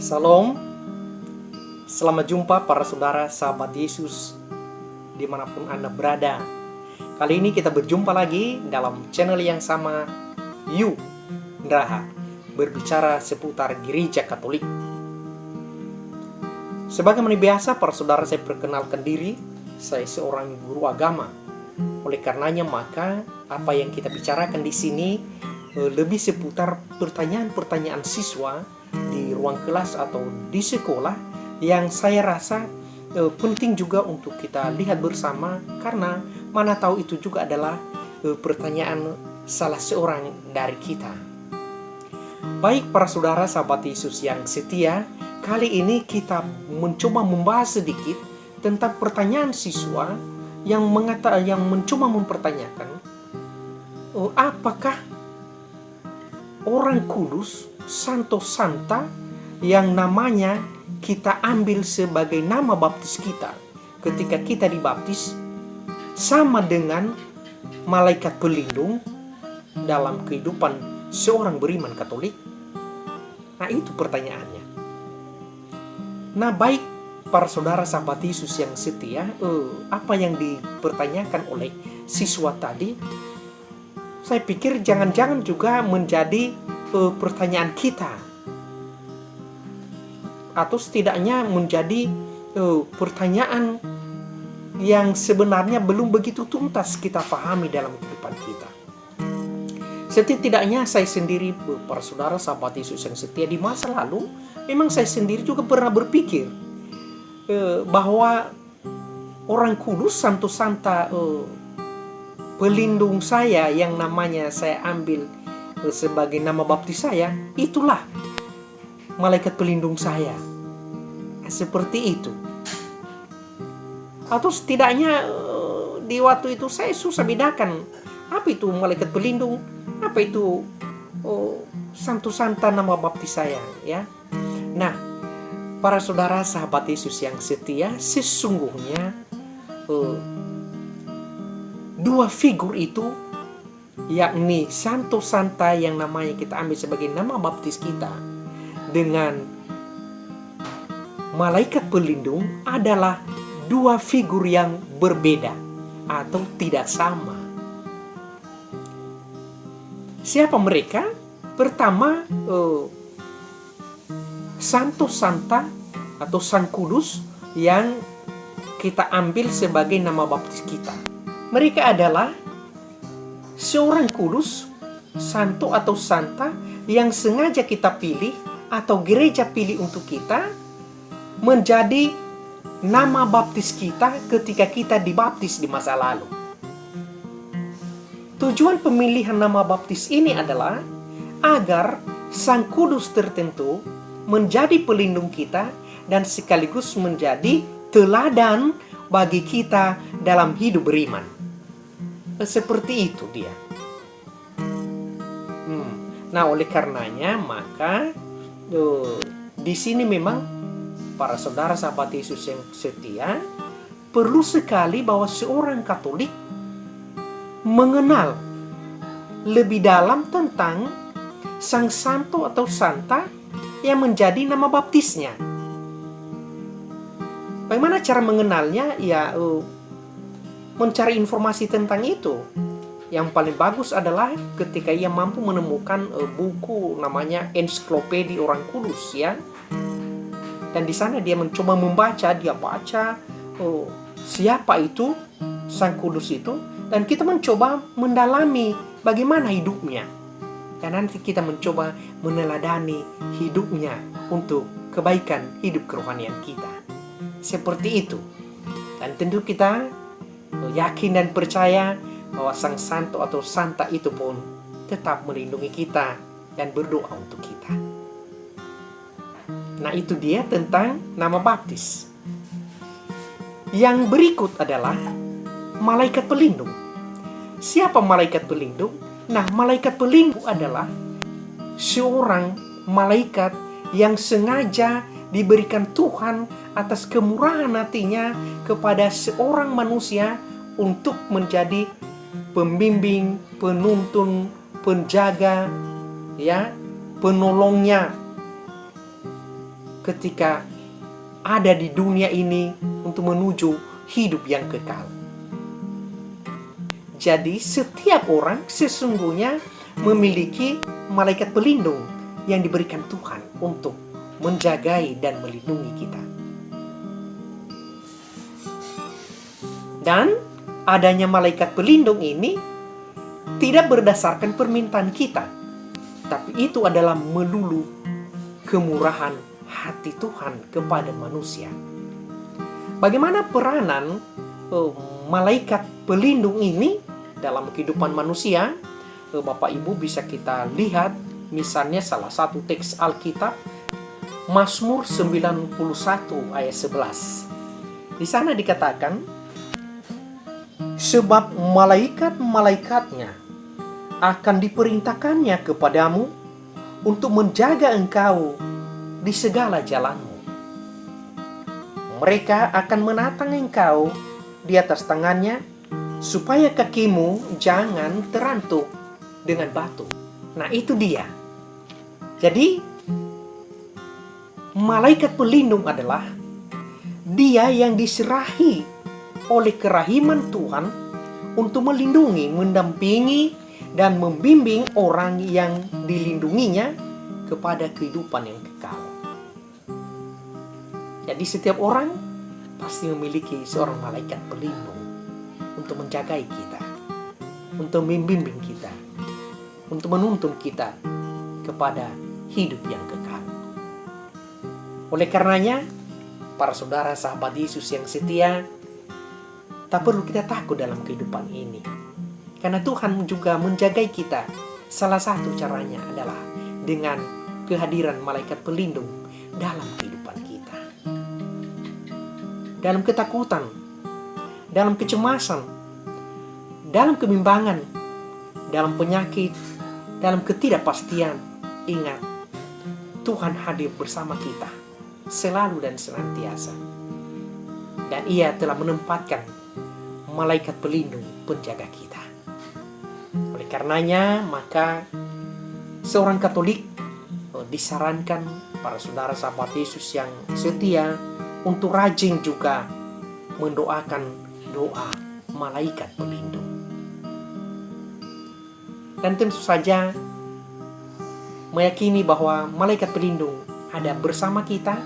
Salam, selamat jumpa para saudara sahabat Yesus dimanapun Anda berada. Kali ini kita berjumpa lagi dalam channel yang sama, Yu Ndraha, berbicara seputar gereja Katolik. Sebagaimana biasa, para saudara, saya perkenalkan diri, saya seorang guru agama. Oleh karenanya maka apa yang kita bicarakan di sini lebih seputar pertanyaan-pertanyaan siswa di ruang kelas atau di sekolah yang saya rasa penting juga untuk kita lihat bersama, karena mana tahu itu juga adalah pertanyaan salah seorang dari kita. Baik para saudara sahabat Yesus yang setia, kali ini kita mencoba membahas sedikit tentang pertanyaan siswa yang mencoba mempertanyakan apakah orang kudus, Santo Santa yang namanya kita ambil sebagai nama baptis kita ketika kita dibaptis sama dengan malaikat pelindung dalam kehidupan seorang beriman Katolik? Nah, itu pertanyaannya. Nah, baik para saudara sahabat Yesus yang setia, apa yang dipertanyakan oleh siswa tadi, saya pikir jangan-jangan juga menjadi pertanyaan kita, atau setidaknya menjadi pertanyaan yang sebenarnya belum begitu tuntas kita pahami dalam kehidupan kita. Setidaknya saya sendiri, para saudara sahabat Yesus yang setia, di masa lalu memang saya sendiri juga pernah berpikir bahwa orang kudus, Santo Santa, pelindung saya yang namanya saya ambil sebagai nama baptis saya, itulah malaikat pelindung saya. Seperti itu. Atau setidaknya di waktu itu saya susah bedakan apa itu malaikat pelindung, apa itu Santo Santa nama baptis saya, ya. Nah, para saudara sahabat Yesus yang setia, sesungguhnya dua figur itu, yakni Santo Santa yang namanya kita ambil sebagai nama baptis kita dengan malaikat pelindung, adalah dua figur yang berbeda atau tidak sama. Siapa mereka? Pertama, Santo Santa atau Sang Kudus yang kita ambil sebagai nama baptis kita. Mereka adalah seorang kudus, santo atau santa yang sengaja kita pilih atau gereja pilih untuk kita menjadi nama baptis kita ketika kita dibaptis di masa lalu. Tujuan pemilihan nama baptis ini adalah agar Sang Kudus tertentu menjadi pelindung kita dan sekaligus menjadi teladan bagi kita dalam hidup beriman. Seperti itu dia. Nah, oleh karenanya maka di sini memang para saudara sahabat Yesus yang setia perlu sekali bahwa seorang Katolik mengenal lebih dalam tentang Sang Santo atau Santa yang menjadi nama baptisnya. Bagaimana cara mengenalnya? Ya, mencari informasi tentang itu. Yang paling bagus adalah ketika ia mampu menemukan buku namanya Ensiklopedia Orang Kudus, ya. Dan di sana dia mencoba membaca, dia baca siapa itu Sang Kudus itu, dan kita mencoba mendalami bagaimana hidupnya. Dan nanti kita mencoba meneladani hidupnya untuk kebaikan hidup kerohanian kita. Seperti itu. Dan tentu kita yakin dan percaya bahwa Sang Santo atau Santa itu pun tetap melindungi kita dan berdoa untuk kita. Nah, itu dia tentang nama baptis. Yang berikut adalah malaikat pelindung. Siapa malaikat pelindung? Nah, malaikat pelindung adalah seorang malaikat yang sengaja diberikan Tuhan atas kemurahan hatinya kepada seorang manusia untuk menjadi pembimbing, penuntun, penjaga, ya, penolongnya ketika ada di dunia ini untuk menuju hidup yang kekal. Jadi setiap orang sesungguhnya memiliki malaikat pelindung yang diberikan Tuhan untuk menjagai dan melindungi kita. Dan adanya malaikat pelindung ini tidak berdasarkan permintaan kita, tapi itu adalah melulu kemurahan hati Tuhan kepada manusia. Bagaimana peranan malaikat pelindung ini dalam kehidupan manusia? Bapak Ibu bisa kita lihat misalnya salah satu teks Alkitab, Mazmur 91 ayat 11. Di sana dikatakan, sebab malaikat-malaikatnya akan diperintahkannya kepadamu untuk menjaga engkau di segala jalanmu. Mereka akan menatang engkau di atas tangannya, supaya kakimu jangan terantuk dengan batu. Nah, itu dia. Jadi, malaikat pelindung adalah dia yang diserahi oleh kerahiman Tuhan untuk melindungi, mendampingi, dan membimbing orang yang dilindunginya kepada kehidupan yang kekal. Jadi setiap orang pasti memiliki seorang malaikat pelindung untuk menjagai kita, untuk membimbing kita, untuk menuntun kita kepada hidup yang kekal. Oleh karenanya, para saudara sahabat Yesus yang setia, tak perlu kita takut dalam kehidupan ini. Karena Tuhan juga menjagai kita. Salah satu caranya adalah dengan kehadiran malaikat pelindung dalam kehidupan kita. Dalam ketakutan, dalam kecemasan, dalam kebimbangan, dalam penyakit, dalam ketidakpastian, ingat, Tuhan hadir bersama kita selalu dan senantiasa. Dan Ia telah menempatkan malaikat pelindung penjaga kita. Oleh karenanya, maka seorang Katolik disarankan, para saudara sahabat Yesus yang setia, untuk rajin juga mendoakan doa malaikat pelindung. Dan tentu saja meyakini bahwa malaikat pelindung ada bersama kita,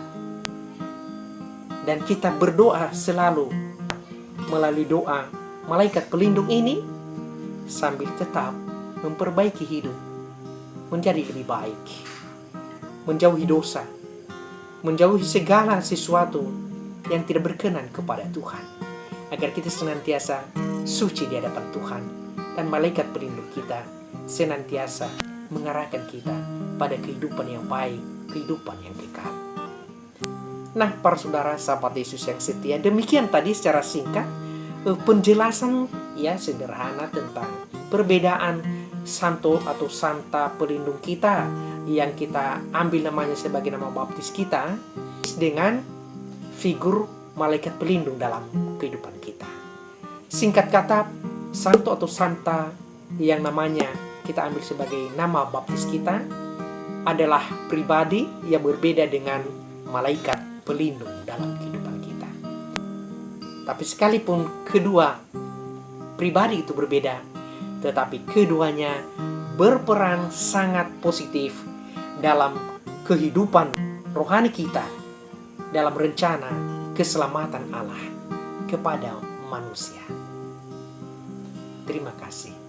dan kita berdoa selalu melalui doa malaikat pelindung ini, sambil tetap memperbaiki hidup menjadi lebih baik, menjauhi dosa, menjauhi segala sesuatu yang tidak berkenan kepada Tuhan, agar kita senantiasa suci di hadapan Tuhan, dan malaikat pelindung kita senantiasa mengarahkan kita pada kehidupan yang baik, kehidupan yang kekal. Nah, para saudara sahabat Yesus yang setia, demikian tadi secara singkat penjelasan ya sederhana tentang perbedaan santo atau santa pelindung kita yang kita ambil namanya sebagai nama baptis kita dengan figur malaikat pelindung dalam kehidupan kita. Singkat kata, santo atau santa yang namanya kita ambil sebagai nama baptis kita adalah pribadi yang berbeda dengan malaikat pelindung dalam kehidupan kita. Tapi sekalipun kedua pribadi itu berbeda, tetapi keduanya berperan sangat positif dalam kehidupan rohani kita, dalam rencana keselamatan Allah kepada manusia. Terima kasih.